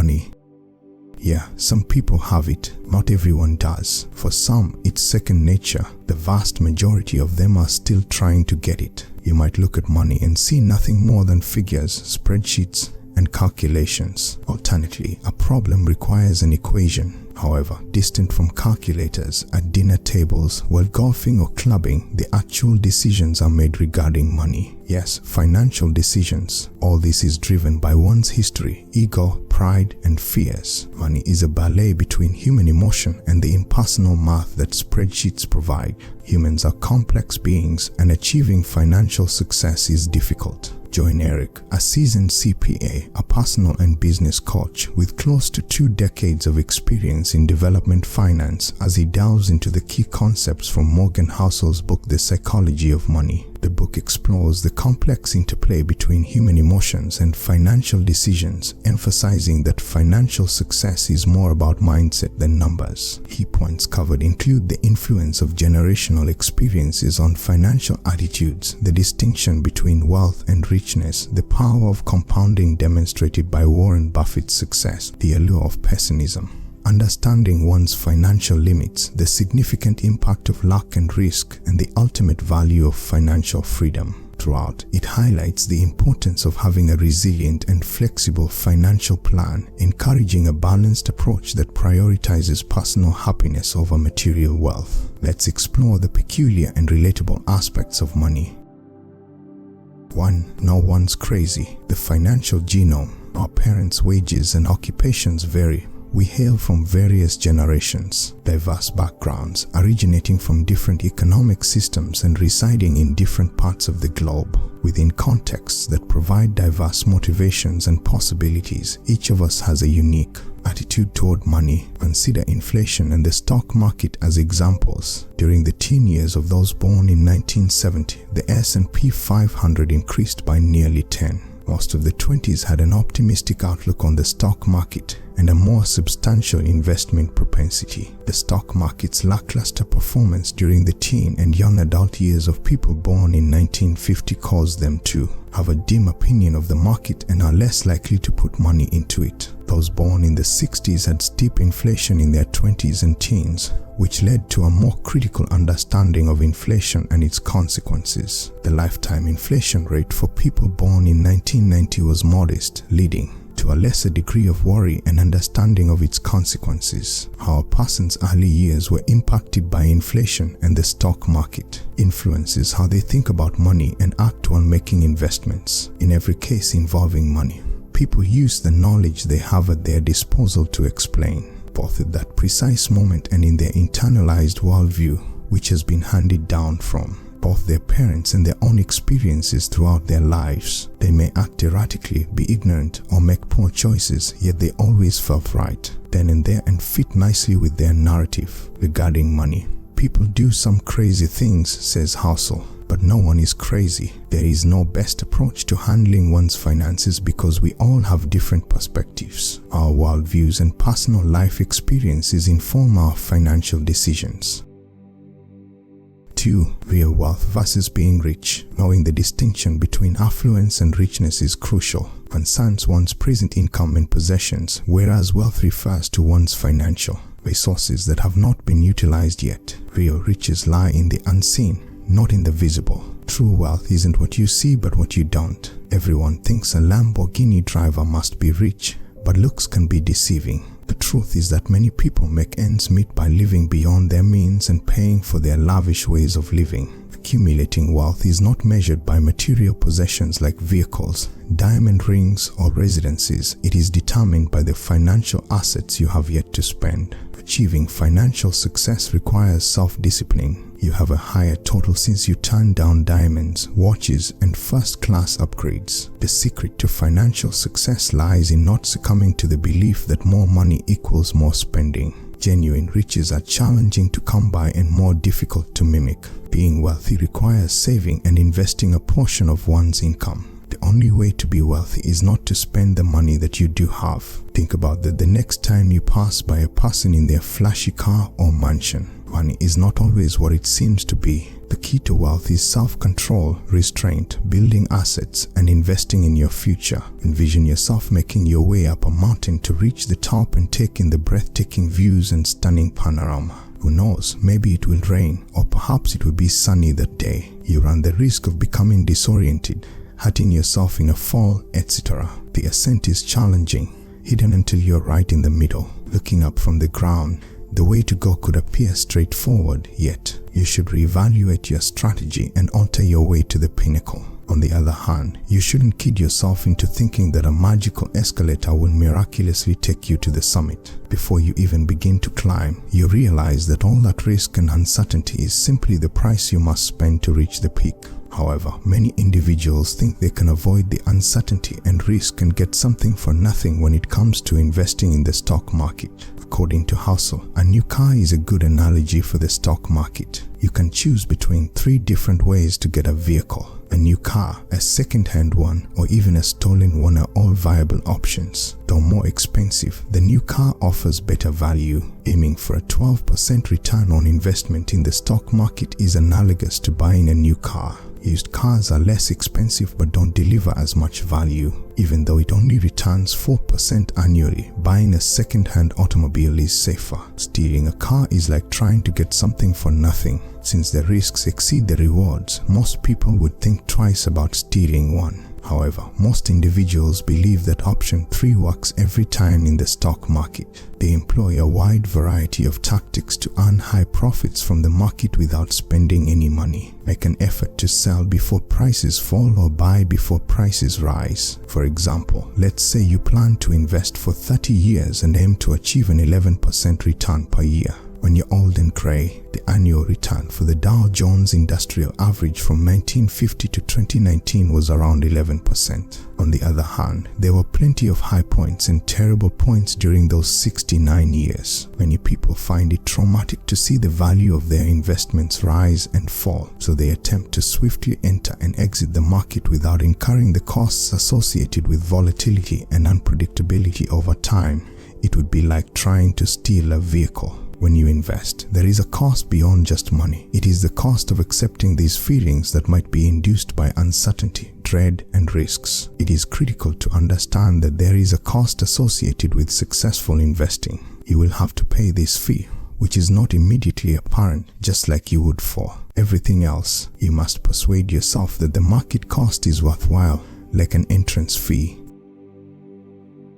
money. Yeah, some people have it, not everyone does. For some, it's second nature. The vast majority of them are still trying to get it. You might look at money and see nothing more than figures, spreadsheets, and calculations. Alternately, a problem requires an equation. However, distant from calculators, at dinner tables, while golfing or clubbing, the actual decisions are made regarding money. Yes, financial decisions. All this is driven by one's history, ego, pride, and fears. Money is a ballet between human emotion and the impersonal math that spreadsheets provide. Humans are complex beings, and achieving financial success is difficult. Join Erick, a seasoned CPA, a personal and business coach with close to 2 decades of experience in development finance, as he delves into the key concepts from Morgan Housel's book, The Psychology of Money. The book explores the complex interplay between human emotions and financial decisions, emphasizing that financial success is more about mindset than numbers. Key points covered include the influence of generational experiences on financial attitudes, the distinction between wealth and richness, the power of compounding demonstrated by Warren Buffett's success, the allure of pessimism, understanding one's financial limits, the significant impact of luck and risk, and the ultimate value of financial freedom. Throughout, it highlights the importance of having a resilient and flexible financial plan, encouraging a balanced approach that prioritizes personal happiness over material wealth. Let's explore the peculiar and relatable aspects of money. 1. No one's crazy. The financial genome. Our parents' wages and occupations vary. We hail from various generations, diverse backgrounds, originating from different economic systems and residing in different parts of the globe. Within contexts that provide diverse motivations and possibilities, each of us has a unique attitude toward money. Consider inflation and the stock market as examples. During the teen years of those born in 1970, the S&P 500 increased by nearly 10. Most of the 20s had an optimistic outlook on the stock market and a more substantial investment propensity. The stock market's lackluster performance during the teen and young adult years of people born in 1950 caused them to have a dim opinion of the market and are less likely to put money into it. Those born in the 60s had steep inflation in their 20s and teens, which led to a more critical understanding of inflation and its consequences. The lifetime inflation rate for people born in 1990 was modest, leading to a lesser degree of worry and understanding of its consequences. How a person's early years were impacted by inflation and the stock market influences how they think about money and act while making investments. In every case involving money, people use the knowledge they have at their disposal to explain, both at that precise moment and in their internalized worldview, which has been handed down from both their parents and their own experiences throughout their lives. They may act erratically, be ignorant, or make poor choices, yet they always felt right then and there and fit nicely with their narrative regarding money. People do some crazy things, says Housel, but no one is crazy. There is no best approach to handling one's finances because we all have different perspectives. Our worldviews and personal life experiences inform our financial decisions. 2. Real wealth versus being rich. Knowing the distinction between affluence and richness is crucial. Concerns one's present income and possessions, whereas wealth refers to one's financial resources that have not been utilized yet. Real riches lie in the unseen, not in the visible. True wealth isn't what you see but what you don't. Everyone thinks a Lamborghini driver must be rich, but looks can be deceiving. The truth is that many people make ends meet by living beyond their means and paying for their lavish ways of living. Accumulating wealth is not measured by material possessions like vehicles, diamond rings, or residences. It is determined by the financial assets you have yet to spend. Achieving financial success requires self-discipline. You have a higher total since you turned down diamonds, watches, and first-class upgrades. The secret to financial success lies in not succumbing to the belief that more money equals more spending. Genuine riches are challenging to come by and more difficult to mimic. Being wealthy requires saving and investing a portion of one's income. The only way to be wealthy is not to spend the money that you do have. Think about that the next time you pass by a person in their flashy car or mansion. Money is not always what it seems to be. The key to wealth is self-control, restraint, building assets, and investing in your future. Envision yourself making your way up a mountain to reach the top and take in the breathtaking views and stunning panorama. Who knows, maybe it will rain, or perhaps it will be sunny that day. You run the risk of becoming disoriented, hurting yourself in a fall, etc. The ascent is challenging, hidden until you're right in the middle. Looking up from the ground, the way to go could appear straightforward, yet you should reevaluate your strategy and alter your way to the pinnacle. On the other hand, you shouldn't kid yourself into thinking that a magical escalator will miraculously take you to the summit. Before you even begin to climb, you realize that all that risk and uncertainty is simply the price you must spend to reach the peak. However, many individuals think they can avoid the uncertainty and risk and get something for nothing when it comes to investing in the stock market. According to Housel, a new car is a good analogy for the stock market. You can choose between 3 different ways to get a vehicle. A new car, a second-hand one, or even a stolen one are all viable options. Though more expensive, the new car offers better value. Aiming for a 12% return on investment in the stock market is analogous to buying a new car. Used cars are less expensive but don't deliver as much value. Even though it only returns 4% annually, buying a second-hand automobile is safer. Stealing a car is like trying to get something for nothing. Since the risks exceed the rewards, most people would think twice about stealing one. However, most individuals believe that option 3 works every time in the stock market. They employ a wide variety of tactics to earn high profits from the market without spending any money. Make an effort to sell before prices fall or buy before prices rise. For example, let's say you plan to invest for 30 years and aim to achieve an 11% return per year. When you're old and grey, the annual return for the Dow Jones Industrial Average from 1950 to 2019 was around 11%. On the other hand, there were plenty of high points and terrible points during those 69 years. Many people find it traumatic to see the value of their investments rise and fall, so they attempt to swiftly enter and exit the market without incurring the costs associated with volatility and unpredictability over time. It would be like trying to steal a vehicle. When you invest, there is a cost beyond just money. It is the cost of accepting these feelings that might be induced by uncertainty, dread, and risks. It is critical to understand that there is a cost associated with successful investing. You will have to pay this fee, which is not immediately apparent, just like you would for everything else. You must persuade yourself that the market cost is worthwhile, like an entrance fee.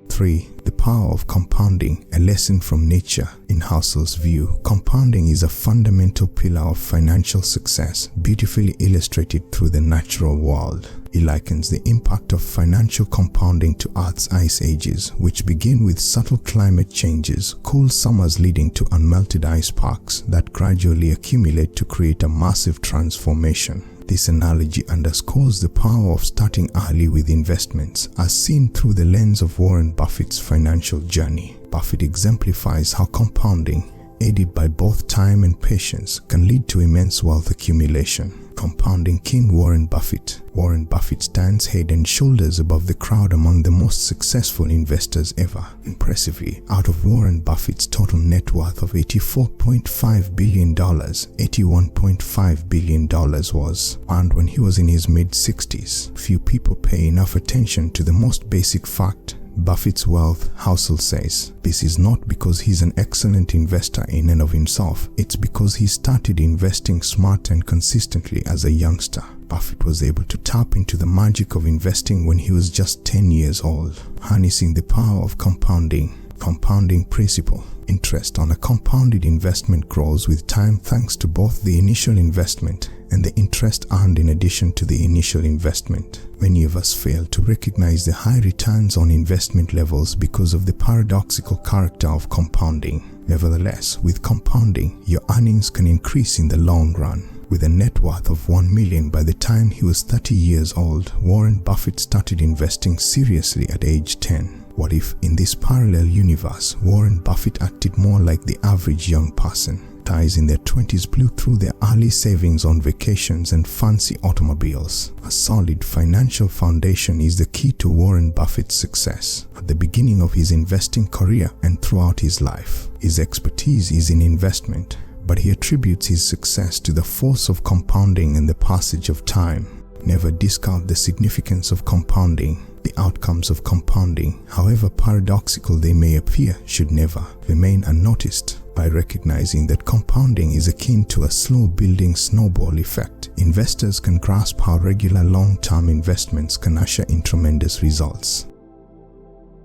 3. The power of compounding, a lesson from nature. In Housel's view, compounding is a fundamental pillar of financial success, beautifully illustrated through the natural world. He likens the impact of financial compounding to Earth's ice ages, which begin with subtle climate changes, cool summers leading to unmelted ice packs that gradually accumulate to create a massive transformation. This analogy underscores the power of starting early with investments, as seen through the lens of Warren Buffett's financial journey. Buffett exemplifies how compounding, aided by both time and patience, can lead to immense wealth accumulation. Compounding king Warren Buffett. Warren Buffett stands head and shoulders above the crowd among the most successful investors ever. Impressively, out of Warren Buffett's total net worth of $84.5 billion, $81.5 billion was earned when he was in his mid-60s. Few people pay enough attention to the most basic fact. Buffett's wealth, Housel says. This is not because he's an excellent investor in and of himself. It's because he started investing smart and consistently as a youngster. Buffett was able to tap into the magic of investing when he was just 10 years old, harnessing the power of compounding. Compounding principle. Interest on a compounded investment grows with time thanks to both the initial investment and the interest earned in addition to the initial investment. Many of us fail to recognize the high returns on investment levels because of the paradoxical character of compounding. Nevertheless, with compounding, your earnings can increase in the long run. With a net worth of $1 million by the time he was 30 years old, Warren Buffett started investing seriously at age 10. What if, in this parallel universe, Warren Buffett acted more like the average young person? Guys in their 20s blew through their early savings on vacations and fancy automobiles. A solid financial foundation is the key to Warren Buffett's success. At the beginning of his investing career and throughout his life, his expertise is in investment, but he attributes his success to the force of compounding and the passage of time. Never discount the significance of compounding. The outcomes of compounding, however paradoxical they may appear, should never remain unnoticed. By recognizing that compounding is akin to a slow-building snowball effect, investors can grasp how regular long-term investments can usher in tremendous results.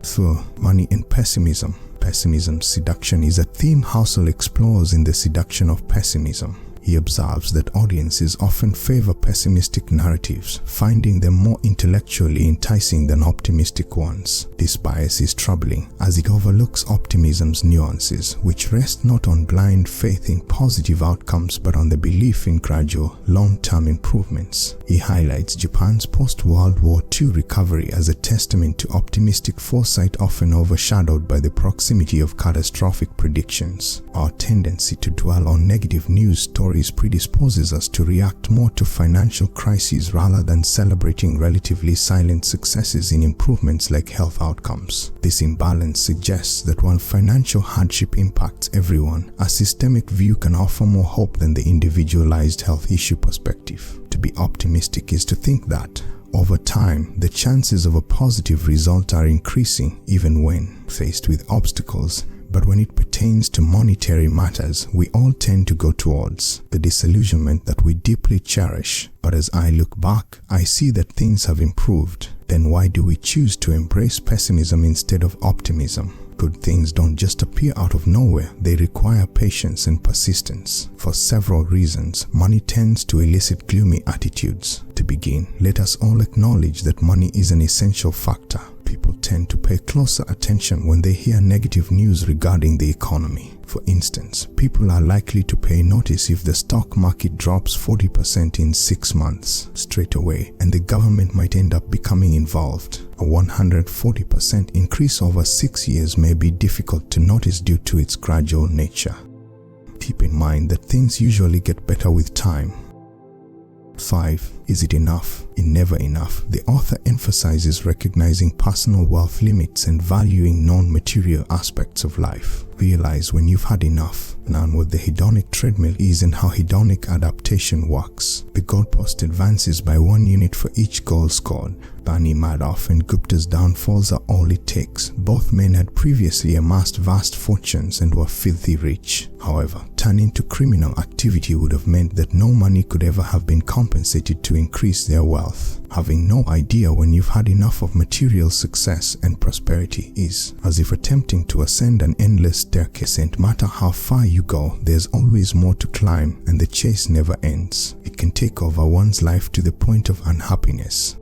Through money and pessimism. Pessimism's seduction is a theme Housel explores in The Seduction of Pessimism. He observes that audiences often favor pessimistic narratives, finding them more intellectually enticing than optimistic ones. This bias is troubling, as it overlooks optimism's nuances, which rest not on blind faith in positive outcomes but on the belief in gradual, long-term improvements. He highlights Japan's post-World War II recovery as a testament to optimistic foresight often overshadowed by the proximity of catastrophic predictions. Our tendency to dwell on negative news stories predisposes us to react more to financial crises rather than celebrating relatively silent successes in improvements like health outcomes. This imbalance suggests that while financial hardship impacts everyone, a systemic view can offer more hope than the individualized health issue perspective. To be optimistic is to think that, over time, the chances of a positive result are increasing even when faced with obstacles. But when it pertains to monetary matters, we all tend to go towards the disillusionment that we deeply cherish. But as I look back, I see that things have improved. Then why do we choose to embrace pessimism instead of optimism? Good things don't just appear out of nowhere, they require patience and persistence. For several reasons, money tends to elicit gloomy attitudes. To begin, let us all acknowledge that money is an essential factor. People tend to pay closer attention when they hear negative news regarding the economy. For instance, people are likely to pay notice if the stock market drops 40% in 6 months straight away, and the government might end up becoming involved. A 140% increase over 6 years may be difficult to notice due to its gradual nature. Keep in mind that things usually get better with time. 5. Is it enough? In Never Enough, the author emphasizes recognizing personal wealth limits and valuing non-material aspects of life. Realize when you've had enough. Learn what the hedonic treadmill is and how hedonic adaptation works. The goalpost advances by 1 unit for each goal scored. Barney Madoff and Gupta's downfalls are all it takes. Both men had previously amassed vast fortunes and were filthy rich. However, turning to criminal activity would have meant that no money could ever have been compensated to increase their wealth. Having no idea when you've had enough of material success and prosperity is as if attempting to ascend an endless staircase, and no matter how far you go, there's always more to climb and the chase never ends. It can take over one's life to the point of unhappiness.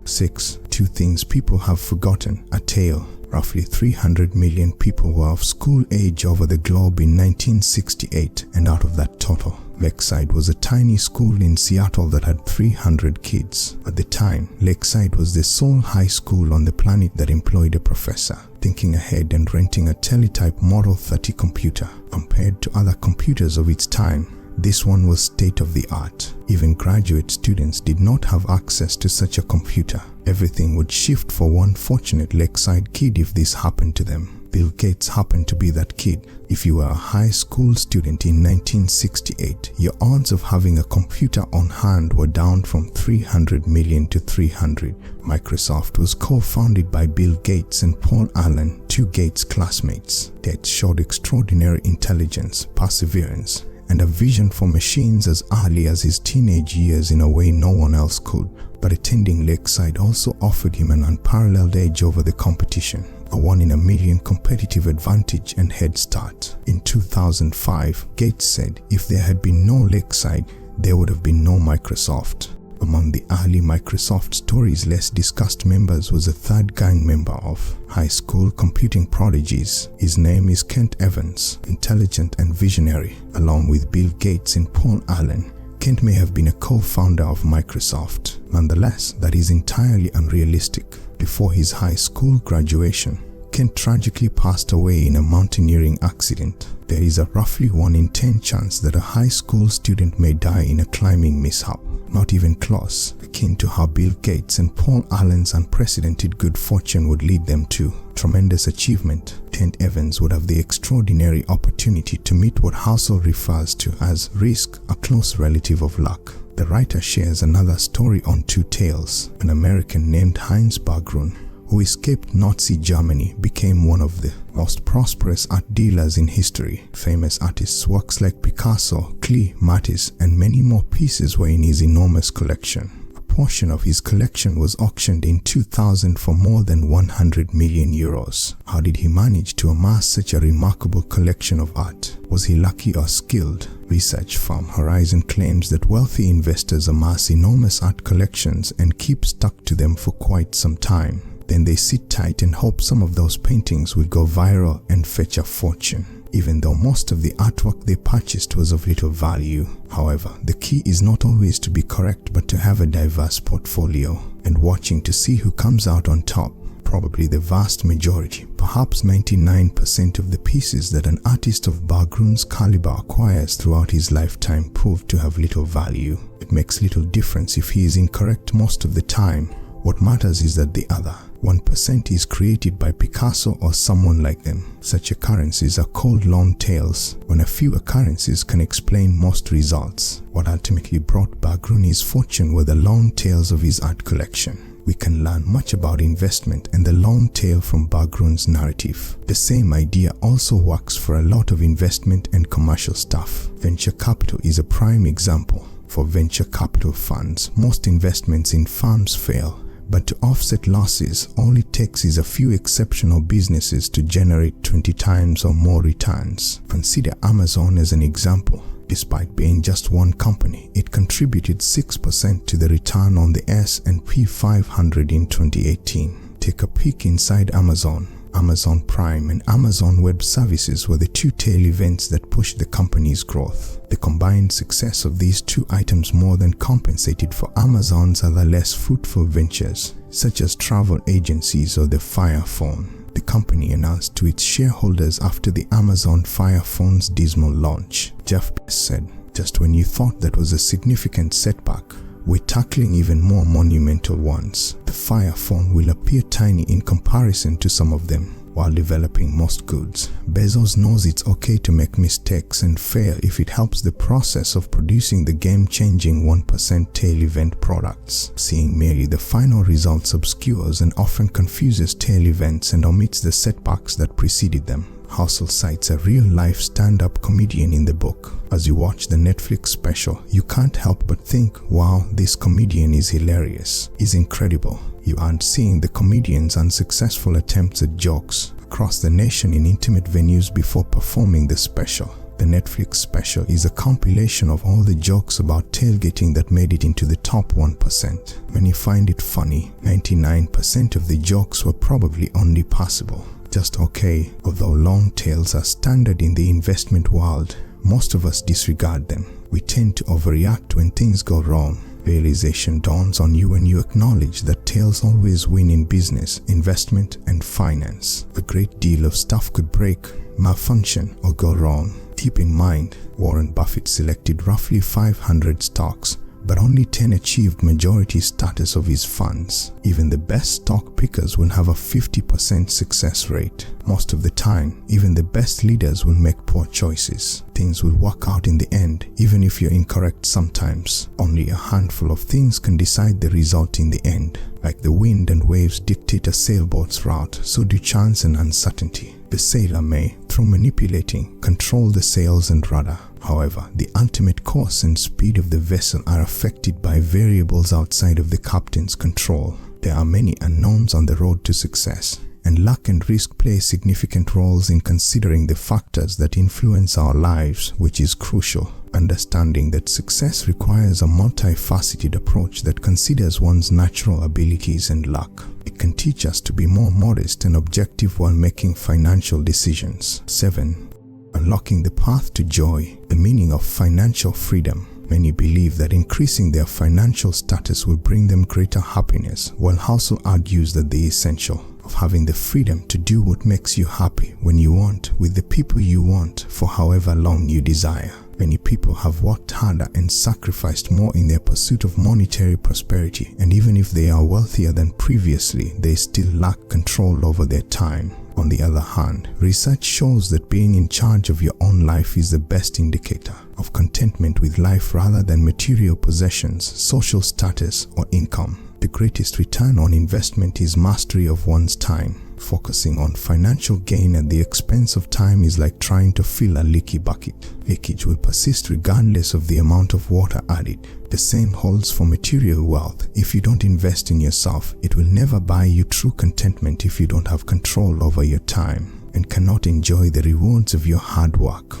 6. 2 things people have forgotten. A tale. Roughly 300 million people were of school age over the globe in 1968, and out of that total, Lakeside was a tiny school in Seattle that had 300 kids. At the time, Lakeside was the sole high school on the planet that employed a professor, thinking ahead and renting a teletype Model 30 computer. Compared to other computers of its time, this one was state-of-the-art. Even graduate students did not have access to such a computer. Everything would shift for one fortunate Lakeside kid if this happened to them. Bill Gates happened to be that kid. If you were a high school student in 1968, your odds of having a computer on hand were down from 300 million to 300. Microsoft was co-founded by Bill Gates and Paul Allen, 2 Gates classmates. Gates showed extraordinary intelligence, perseverance, and a vision for machines as early as his teenage years in a way no one else could. But attending Lakeside also offered him an unparalleled edge over the competition, a 1-in-a-million competitive advantage and head start. In 2005, Gates said if there had been no Lakeside, there would have been no Microsoft. Among the early Microsoft stories less discussed members was a third gang member of high school computing prodigies. His name is Kent Evans, intelligent and visionary. Along with Bill Gates and Paul Allen, Kent may have been a co-founder of Microsoft. Nonetheless, that is entirely unrealistic. Before his high school graduation, Kent tragically passed away in a mountaineering accident. There is a roughly 1 in 10 chance that a high school student may die in a climbing mishap. Not even close, akin to how Bill Gates and Paul Allen's unprecedented good fortune would lead them to tremendous achievement. Tent Evans would have the extraordinary opportunity to meet what Housel refers to as risk, a close relative of luck. The writer shares another story on Two Tales. An American named Heinz Berggruen, who escaped Nazi Germany, became one of the most prosperous art dealers in history. Famous artists' works like Picasso, Klee, Matisse, and many more pieces were in his enormous collection. A portion of his collection was auctioned in 2000 for more than 100 million euros. How did he manage to amass such a remarkable collection of art? Was he lucky or skilled? Research firm Horizon claims that wealthy investors amass enormous art collections and keep stuck to them for quite some time. Then they sit tight and hope some of those paintings will go viral and fetch a fortune, even though most of the artwork they purchased was of little value. However, the key is not always to be correct, but to have a diverse portfolio and watching to see who comes out on top. Probably the vast majority, perhaps 99% of the pieces that an artist of Berggruen's caliber acquires throughout his lifetime prove to have little value. It makes little difference if he is incorrect most of the time. What matters is that the other 1% is created by Picasso or someone like them. Such occurrences are called long tails, when a few occurrences can explain most results. What ultimately brought Berggruen his fortune were the long tails of his art collection. We can learn much about investment and the long tail from Berggruen's narrative. The same idea also works for a lot of investment and commercial stuff. Venture capital is a prime example. For venture capital funds, most investments in firms fail. But to offset losses, all it takes is a few exceptional businesses to generate 20 times or more returns. Consider Amazon as an example. Despite being just one company, it contributed 6% to the return on the S&P 500 in 2018. Take a peek inside Amazon. Amazon Prime and Amazon Web Services were the two tail events that pushed the company's growth. The combined success of these two items more than compensated for Amazon's other less fruitful ventures, such as travel agencies or the Fire Phone. The company announced to its shareholders after the Amazon Fire Phone's dismal launch. Jeff Bezos said, "Just when you thought that was a significant setback, we're tackling even more monumental ones. The Fire Phone will appear tiny in comparison to some of them." While developing most goods, Bezos knows it's okay to make mistakes and fail if it helps the process of producing the game-changing 1% tail event products. Seeing merely the final results obscures and often confuses tail events and omits the setbacks that preceded them. Housel cites a real-life stand-up comedian in the book. As you watch the Netflix special, you can't help but think, wow, this comedian is hilarious, is incredible. You aren't seeing the comedian's unsuccessful attempts at jokes across the nation in intimate venues before performing the special. The Netflix special is a compilation of all the jokes about tailgating that made it into the top 1%. When you find it funny, 99% of the jokes were probably only passable. Just okay. Although long tails are standard in the investment world, most of us disregard them. We tend to overreact when things go wrong. Realization dawns on you when you acknowledge that tails always win in business, investment, and finance. A great deal of stuff could break, malfunction, or go wrong. Keep in mind, Warren Buffett selected roughly 500 stocks, but only 10 achieved majority status of his funds. Even the best stock pickers will have a 50% success rate. Most of the time, even the best leaders will make poor choices. Things will work out in the end, even if you're incorrect sometimes. Only a handful of things can decide the result in the end. Like the wind and waves dictate a sailboat's route, so do chance and uncertainty. The sailor may, through manipulating, control the sails and rudder. However, the ultimate course and speed of the vessel are affected by variables outside of the captain's control. There are many unknowns on the road to success, and luck and risk play significant roles in considering the factors that influence our lives, which is crucial. Understanding that success requires a multifaceted approach that considers one's natural abilities and luck. It can teach us to be more modest and objective while making financial decisions. 7. Unlocking the path to joy, the meaning of financial freedom. Many believe that increasing their financial status will bring them greater happiness, while Housel argues that the essential, of having the freedom to do what makes you happy when you want, with the people you want, for however long you desire. Many people have worked harder and sacrificed more in their pursuit of monetary prosperity, and even if they are wealthier than previously, they still lack control over their time. On the other hand, research shows that being in charge of your own life is the best indicator of contentment with life rather than material possessions, social status, or income. The greatest return on investment is mastery of one's time. Focusing on financial gain at the expense of time is like trying to fill a leaky bucket. Leakage will persist regardless of the amount of water added. The same holds for material wealth. If you don't invest in yourself, it will never buy you true contentment if you don't have control over your time and cannot enjoy the rewards of your hard work.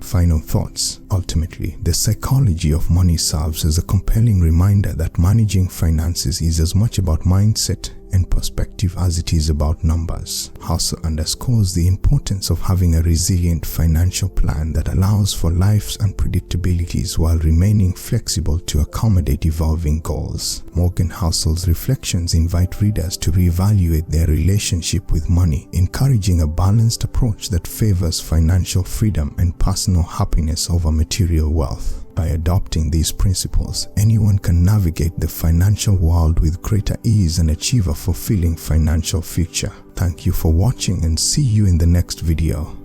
Final thoughts. Ultimately, the psychology of money serves as a compelling reminder that managing finances is as much about mindset and perspective as it is about numbers. Housel underscores the importance of having a resilient financial plan that allows for life's unpredictabilities while remaining flexible to accommodate evolving goals. Morgan Housel's reflections invite readers to reevaluate their relationship with money, encouraging a balanced approach that favors financial freedom and personal happiness over material wealth. By adopting these principles, anyone can navigate the financial world with greater ease and achieve a fulfilling financial future. Thank you for watching and see you in the next video.